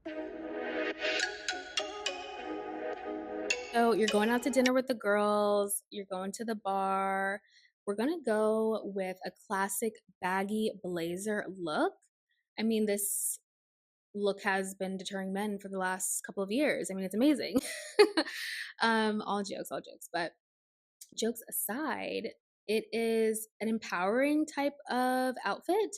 So you're going out to dinner with the girls, you're going to the bar. We're gonna go with a classic baggy blazer look. I mean, this look has been deterring men for the last couple of years. I mean, it's amazing. All jokes, but jokes aside, it is an empowering type of outfit.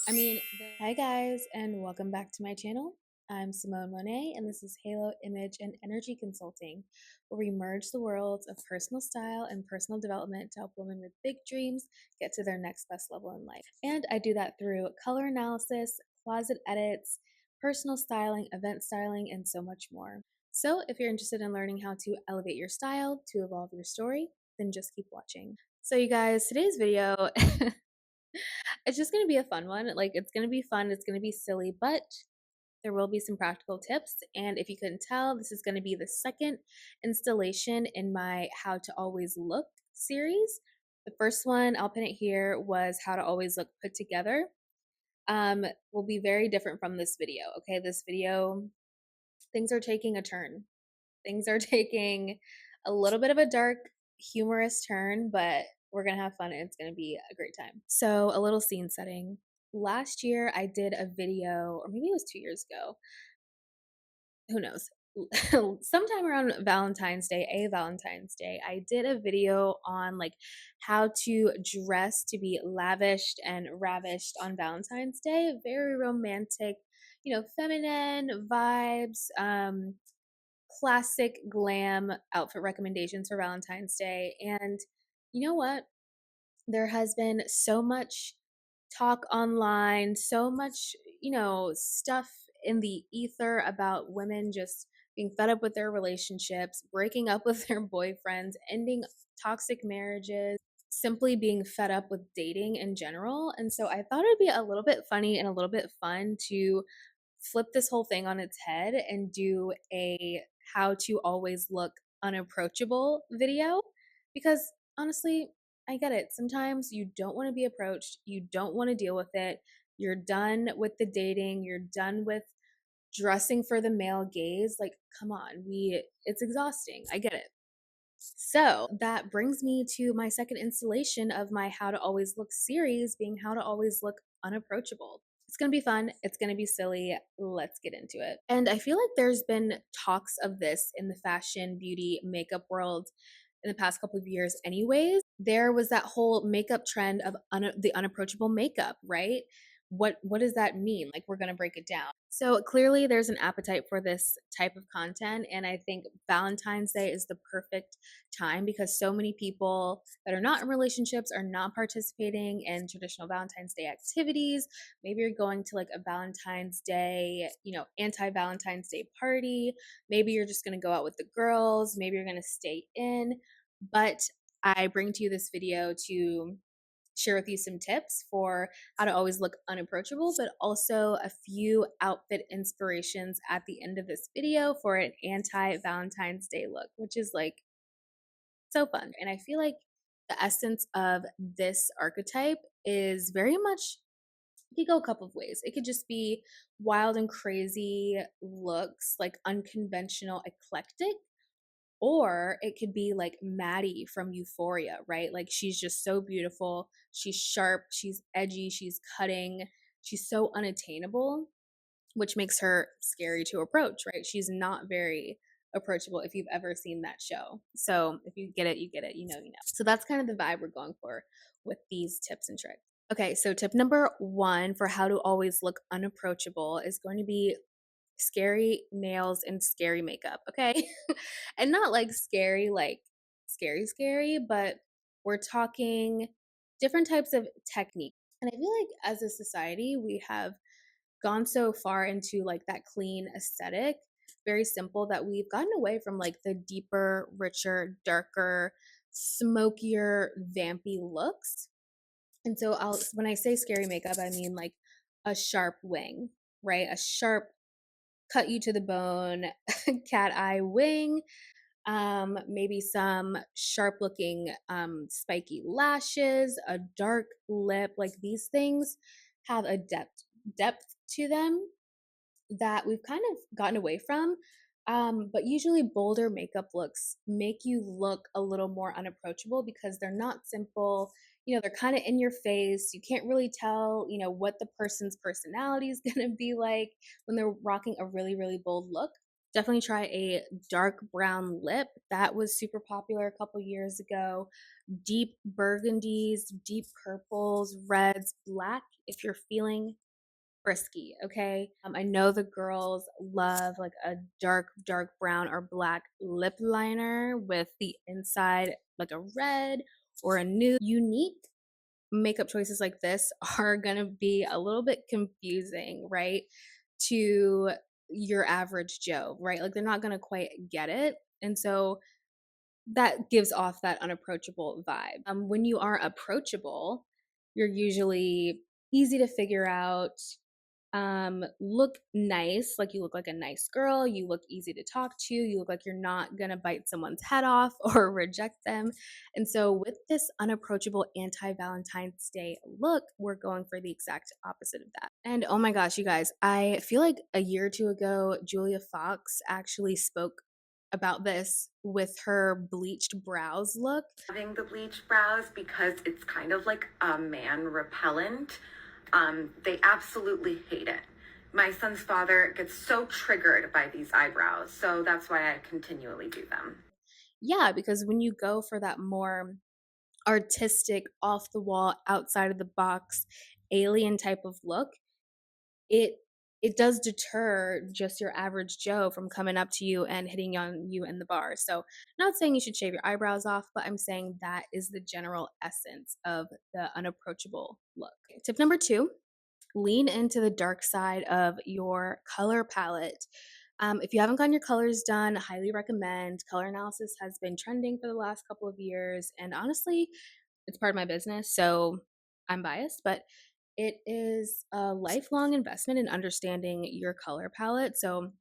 I mean, hi guys, and welcome back to my channel. I'm Simone Monet, and this is Halo Image and Energy Consulting, where we merge the worlds of personal style and personal development to help women with big dreams get to their next best level in life. And I do that through color analysis, closet edits, personal styling, event styling, and so much more. So, if you're interested in learning how to elevate your style to evolve your story, then just keep watching. So, you guys, today's video it's just going to be a fun one. Like, it's going to be fun, it's going to be silly, but there will be some practical tips. And if you couldn't tell, this is going to be the second installation in my How to Always Look series. The first one, I'll pin it here, was How to Always Look Put Together. Will be very different from this video. Okay, this video, things are taking a turn. Things are taking a little bit of a dark, humorous turn, but we're gonna have fun and it's gonna be a great time. So, a little scene setting. Last year, I did a video, or maybe it was 2 years ago. Who knows? Sometime around Valentine's Day, Valentine's Day, I did a video on like how to dress to be lavished and ravished on Valentine's Day. Very romantic, feminine vibes. Classic glam outfit recommendations for Valentine's Day. And you know what? There has been so much talk online, so much, stuff in the ether about women just being fed up with their relationships, breaking up with their boyfriends, ending toxic marriages, simply being fed up with dating in general. And so I thought it'd be a little bit funny and a little bit fun to flip this whole thing on its head and do a how to always look unapproachable video, because honestly, I get it. Sometimes you don't want to be approached, you don't want to deal with it. You're done with the dating, you're done with dressing for the male gaze. Like, come on, it's exhausting. I get it. So that brings me to my second installation of my How to Always Look series, being How to Always Look Unapproachable. It's going to be fun. It's going to be silly. Let's get into it. And I feel like there's been talks of this in the fashion, beauty, makeup world in the past couple of years anyways. There was that whole makeup trend of the unapproachable makeup, right? What does that mean? Like, we're going to break it down. So clearly there's an appetite for this type of content, and I think Valentine's Day is the perfect time because so many people that are not in relationships are not participating in traditional Valentine's Day activities. Maybe you're going to like a Valentine's Day, anti-Valentine's Day party. Maybe you're just going to go out with the girls. Maybe you're going to stay in. But I bring to you this video to share with you some tips for how to always look unapproachable, but also a few outfit inspirations at the end of this video for an anti-Valentine's Day look, which is like so fun. And I feel like the essence of this archetype is very much, it could go a couple of ways. It could just be wild and crazy looks, like unconventional, eclectic, or it could be like Maddie from Euphoria, right? Like, she's just so beautiful. She's sharp, she's edgy, she's cutting, she's so unattainable, which makes her scary to approach, right? She's not very approachable if you've ever seen that show. So if you get it, you get it, you know, you know. So that's kind of the vibe we're going for with these tips and tricks. Okay, so tip number one for how to always look unapproachable is going to be scary nails and scary makeup, okay? And not like scary, but we're talking different types of technique. And I feel like as a society, we have gone so far into like that clean aesthetic, very simple, that we've gotten away from like the deeper, richer, darker, smokier, vampy looks. And so when I say scary makeup, I mean like a sharp wing, right? A sharp, cut you to the bone cat eye wing, maybe some sharp looking spiky lashes, a dark lip. Like, these things have a depth to them that we've kind of gotten away from. But usually, bolder makeup looks make you look a little more unapproachable because they're not simple. They're kind of in your face. You can't really tell, what the person's personality is going to be like when they're rocking a really, really bold look. Definitely try a dark brown lip. That was super popular a couple years ago. Deep burgundies, deep purples, reds, black if you're feeling frisky, okay? I know the girls love like a dark, dark brown or black lip liner with the inside like a red or a nude. Unique makeup choices like this are gonna be a little bit confusing, right? To your average Joe, right? Like they're not gonna quite get it. And so that gives off that unapproachable vibe. When you are approachable, you're usually easy to figure out, look nice, like you look like a nice girl, you look easy to talk to, you look like you're not gonna bite someone's head off or reject them. And so, with this unapproachable anti Valentine's Day look, we're going for the exact opposite of that. And oh my gosh, you guys, I feel like a year or two ago, Julia Fox actually spoke about this with her bleached brows look. Having the bleached brows because it's kind of like a man repellent. They absolutely hate it. My son's father gets so triggered by these eyebrows, so that's why I continually do them. Yeah, because when you go for that more artistic, off the wall, outside of the box, alien type of look, it it does deter just your average Joe from coming up to you and hitting on you in the bar. So, not saying you should shave your eyebrows off, but I'm saying that is the general essence of the unapproachable look. Tip number 2, lean into the dark side of your color palette. If you haven't gotten your colors done, I highly recommend. Color analysis has been trending for the last couple of years, and honestly, it's part of my business, so I'm biased, but it is a lifelong investment in understanding your color palette. So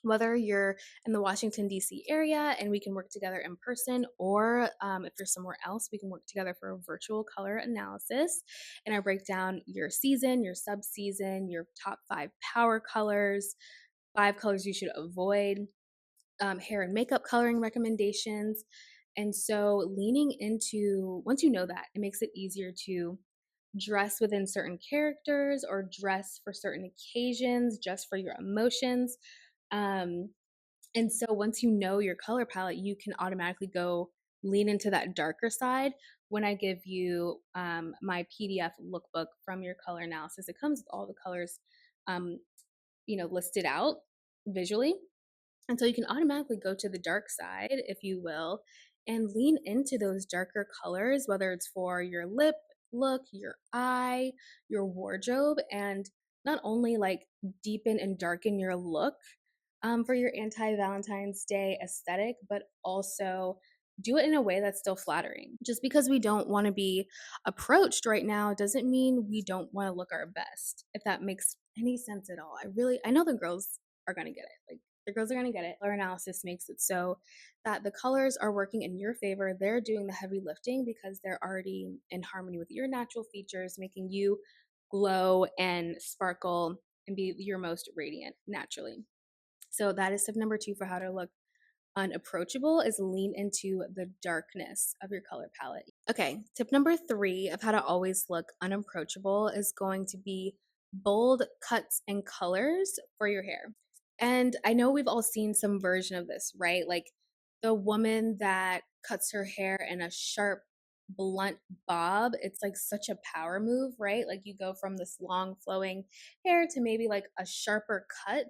whether you're in the Washington, D.C. area and we can work together in person, or if you're somewhere else, we can work together for a virtual color analysis. And I break down your season, your sub season, your top 5 power colors, 5 colors you should avoid, hair and makeup coloring recommendations. And so, leaning into, once you know that, it makes it easier to dress within certain characters or dress for certain occasions just for your emotions. Um, and so once you know your color palette, you can automatically go lean into that darker side. When I give you my PDF lookbook from your color analysis, it comes with all the colors, um, listed out visually. And so you can automatically go to the dark side, if you will, and lean into those darker colors, whether it's for your lip look, your eye, your wardrobe, and not only like deepen and darken your look for your anti Valentine's Day aesthetic, but also do it in a way that's still flattering. Just because we don't want to be approached right now doesn't mean we don't want to look our best, if that makes any sense at all. I know the girls are going to get it. Like, the girls are going to get it. Color analysis makes it so that the colors are working in your favor. They're doing the heavy lifting because they're already in harmony with your natural features, making you glow and sparkle and be your most radiant naturally. So that is tip number 2 for how to look unapproachable, is lean into the darkness of your color palette. Okay, tip number 3 of how to always look unapproachable is going to be bold cuts and colors for your hair. And I know we've all seen some version of this, right? Like the woman that cuts her hair in a sharp, blunt bob. It's like such a power move, right? Like you go from this long flowing hair to maybe like a sharper cut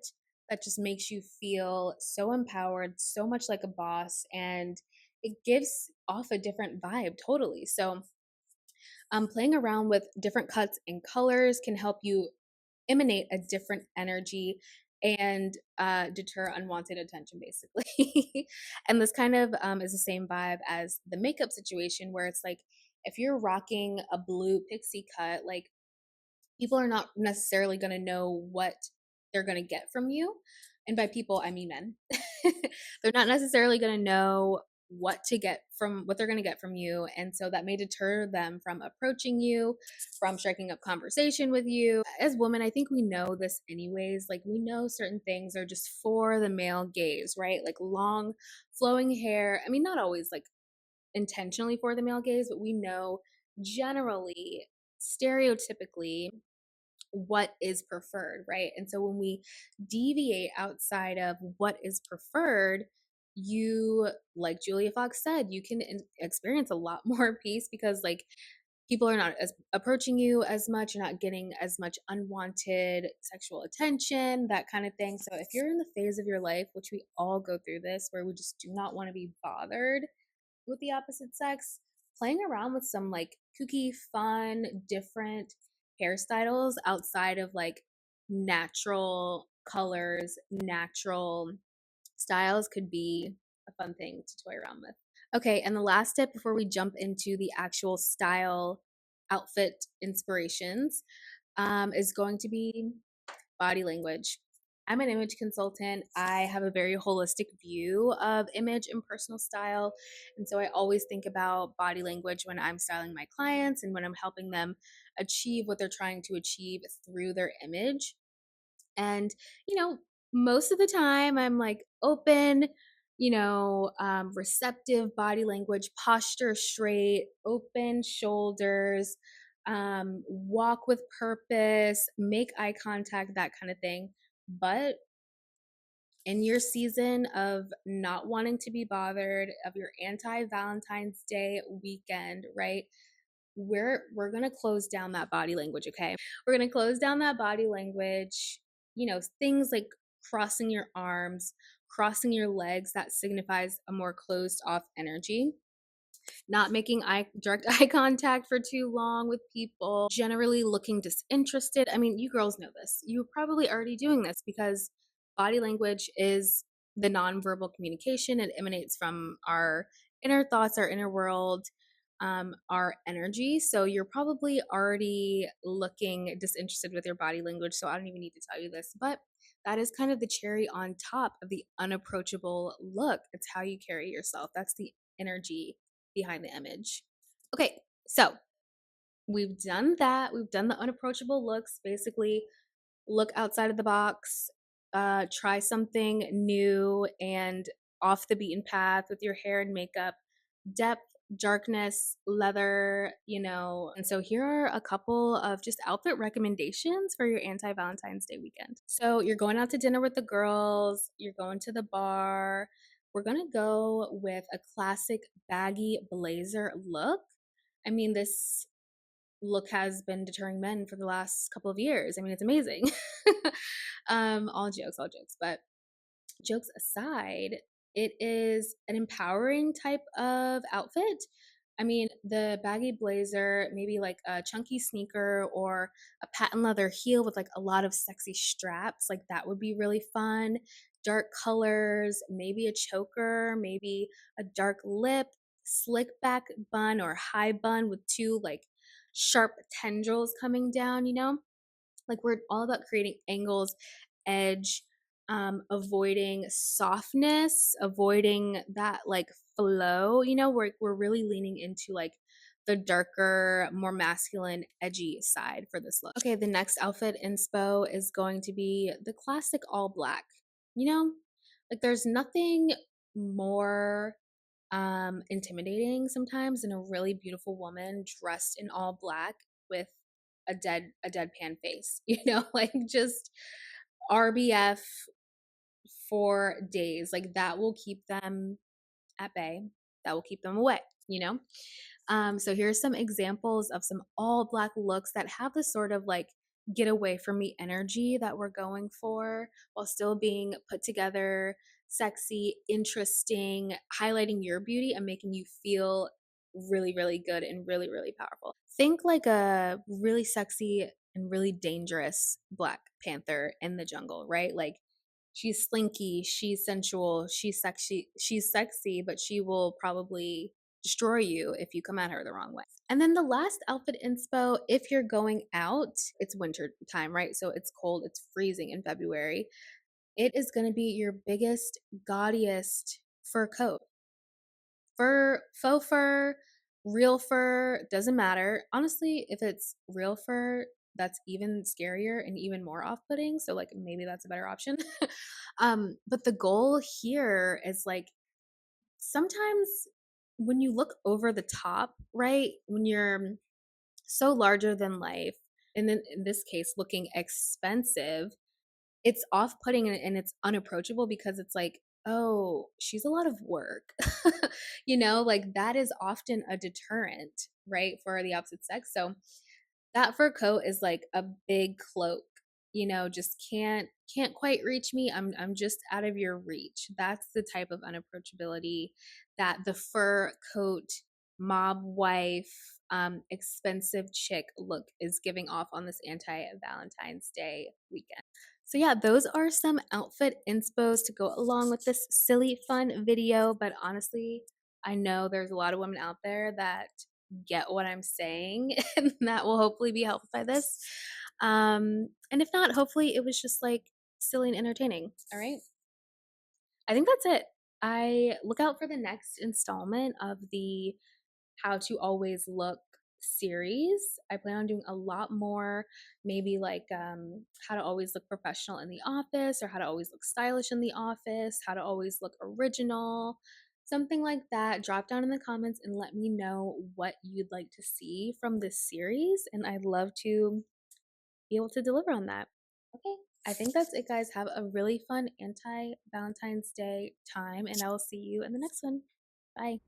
that just makes you feel so empowered, so much like a boss, and it gives off a different vibe totally. So, playing around with different cuts and colors can help you emanate a different energy and deter unwanted attention, basically. And this kind of is the same vibe as the makeup situation, where it's like if you're rocking a blue pixie cut, like people are not necessarily going to know what they're going to get from you. And by people, I mean men. They're not necessarily going to know what they're going to get from you, and so that may deter them from approaching you, from striking up conversation with you. As women, I think we know this anyways. Like, we know certain things are just for the male gaze, right? Like long flowing hair, I mean, not always like intentionally for the male gaze, but we know generally, stereotypically, what is preferred, right? And so when we deviate outside of what is preferred, you, like Julia Fox said, you can experience a lot more peace, because like people are not as approaching you as much, you're not getting as much unwanted sexual attention, that kind of thing. So if you're in the phase of your life, which we all go through this, where we just do not want to be bothered with the opposite sex, playing around with some like kooky, fun, different hairstyles outside of like natural colors, natural styles could be a fun thing to toy around with. Okay, and the last tip before we jump into the actual style outfit inspirations is going to be body language. I'm an image consultant. I have a very holistic view of image and personal style. And so I always think about body language when I'm styling my clients and when I'm helping them achieve what they're trying to achieve through their image. And, you know, most of the time I'm like open, receptive body language, posture straight, open shoulders, walk with purpose, make eye contact, that kind of thing. But in your season of not wanting to be bothered, of your anti-Valentine's Day weekend, right? We're gonna close down that body language, okay? We're gonna close down that body language, things like crossing your arms, crossing your legs, that signifies a more closed off energy. Not making direct eye contact for too long with people, generally looking disinterested. I mean, you girls know this. You're probably already doing this, because body language is the nonverbal communication. It emanates from our inner thoughts, our inner world, our energy. So you're probably already looking disinterested with your body language. So I don't even need to tell you this, but that is kind of the cherry on top of the unapproachable look. It's how you carry yourself. That's the energy behind the image. Okay, so we've done that. We've done the unapproachable looks. Basically, look outside of the box, try something new and off the beaten path with your hair and makeup, depth, darkness, leather, And so here are a couple of just outfit recommendations for your anti Valentine's Day weekend. So you're going out to dinner with the girls, you're going to the bar. We're going to go with a classic baggy blazer look. I mean, this look has been deterring men for the last couple of years. I mean, it's amazing. All jokes, but jokes aside, it is an empowering type of outfit. I mean, the baggy blazer, maybe like a chunky sneaker or a patent leather heel with like a lot of sexy straps, like that would be really fun. Dark colors, maybe a choker, maybe a dark lip, slick back bun or high bun with two like sharp tendrils coming down. Like, we're all about creating angles, edge, avoiding softness, avoiding that like flow. We're really leaning into like the darker, more masculine, edgy side for this look. Okay, the next outfit inspo is going to be the classic all black. You know, like there's nothing more intimidating sometimes than a really beautiful woman dressed in all black with a deadpan face. Like just RBF for days. Like that will keep them at bay. That will keep them away. So here's some examples of some all black looks that have this sort of like get away from me energy that we're going for, while still being put together, sexy, interesting, highlighting your beauty and making you feel really, really good and really, really powerful. Think like a really sexy and really dangerous Black Panther in the jungle, right? Like she's slinky, she's sensual, she's sexy, but she will probably destroy you if you come at her the wrong way. And then the last outfit inspo, if you're going out, it's winter time, right? So it's cold, it's freezing in February. It is going to be your biggest, gaudiest fur coat. faux fur, real fur, doesn't matter. Honestly, if it's real fur, that's even scarier and even more off-putting. So like maybe that's a better option. But the goal here is like sometimes when you look over the top, right? When you're so larger than life, and then in this case, looking expensive, it's off-putting and it's unapproachable because it's like, "Oh, she's a lot of work." Like that is often a deterrent, right, for the opposite sex. So that fur coat is like a big cloak, just can't quite reach me. I'm just out of your reach. That's the type of unapproachability that the fur coat mob wife expensive chick look is giving off on this anti-Valentine's Day weekend. So yeah, those are some outfit inspos to go along with this silly fun video, but honestly, I know there's a lot of women out there that get what I'm saying and that will hopefully be helped by this. And if not, hopefully it was just like silly and entertaining. All right. I think that's it. I look out for the next installment of the How to Always Look series. I plan on doing a lot more, maybe like how to always look professional in the office, or how to always look stylish in the office, how to always look original, something like that. Drop down in the comments and let me know what you'd like to see from this series. And I'd love to be able to deliver on that. Okay, I think that's it, guys. Have a really fun anti Valentine's Day time, and I will see you in the next one. Bye.